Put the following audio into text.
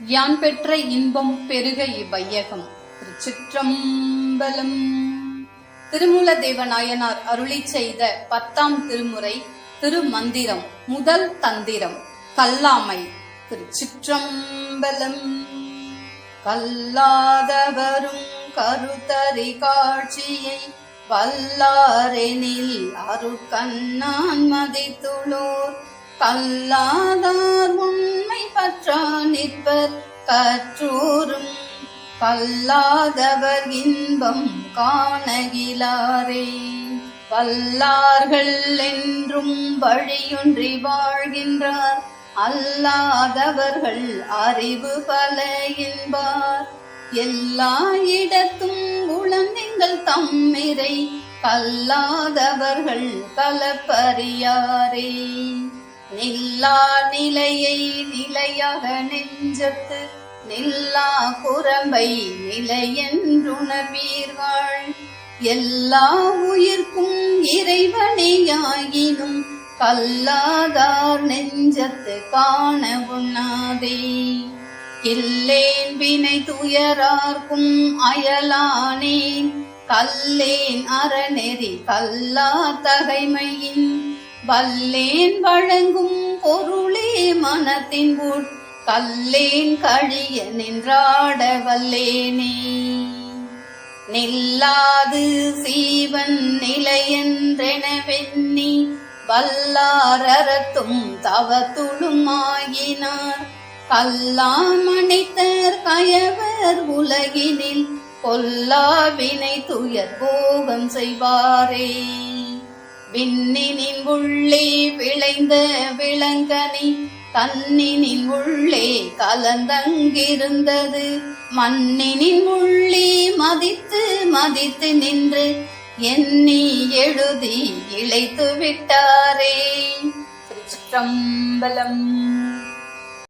யான் பெற்ற இன்பம் பெருக இவ்வையகம். திருச்சிற்றம்பலம். திருமூலதேவ நாயனார் அருளி செய்த 10ஆம் திருமுறை திருமந்திரம். முதல் தந்திரம் கல்லாமை. திருச்சிற்றம்பலம். கல்லாதவரும் கருத்தறி காட்சியை வல்லாரெனில் அருட்கண்ணான் மதித்துளோர் கல்லாதார் உண்மை பற்றா நிற்பர் கற்றோரும் கல்லாதவர் இன்பம் காணகிலாரே. வல்லார்கள் என்றும் வழியொன்றி வாழ்கின்றார் அல்லாதவர்கள் அறிவு பல என்பார். எல்லா இடத்தும் உளந்தெங்கள் தம்மிரை கல்லாதவர்கள் கலப்பறியாரே. நில்லா நிலையை நிலையாக நெஞ்சத்து நில்லா குரம்பை நிலையென்றுணர்வீர்கள். எல்லா உயிர்க்கும் இறைவனையாயினும் கல்லாதார் நெஞ்சத்து காண உண்ணாதே. இல்லேன் வினை துயரார்க்கும் அயலானேன் கல்லேன் அறநெறி கல்லா தகைமையின் வல்லேன் வழங்கும் பொருளே மனத்தின் உட் கல்லேன் கழிய நின்றாட வல்லேனே. நில்லாது சீவன் நிலையென்றெனவெண்ணி வல்லாரத்தும் தவத்துளும் ஆயினார் கல்லாமணித்தர் கயவர் உலகினில் கொல்லாவினை துயர் போகம் செய்வாரே. விண்ணினின் உள்ளே விளைந்த விளங்கனி கண்ணினின் உள்ளே கலந்தங்கிருந்தது மண்ணினின் உள்ளே மதித்து மதித்து நின்று எண்ணி எழுதி இழைத்து விட்டாரே. திருச்சிற்றம்பலம்.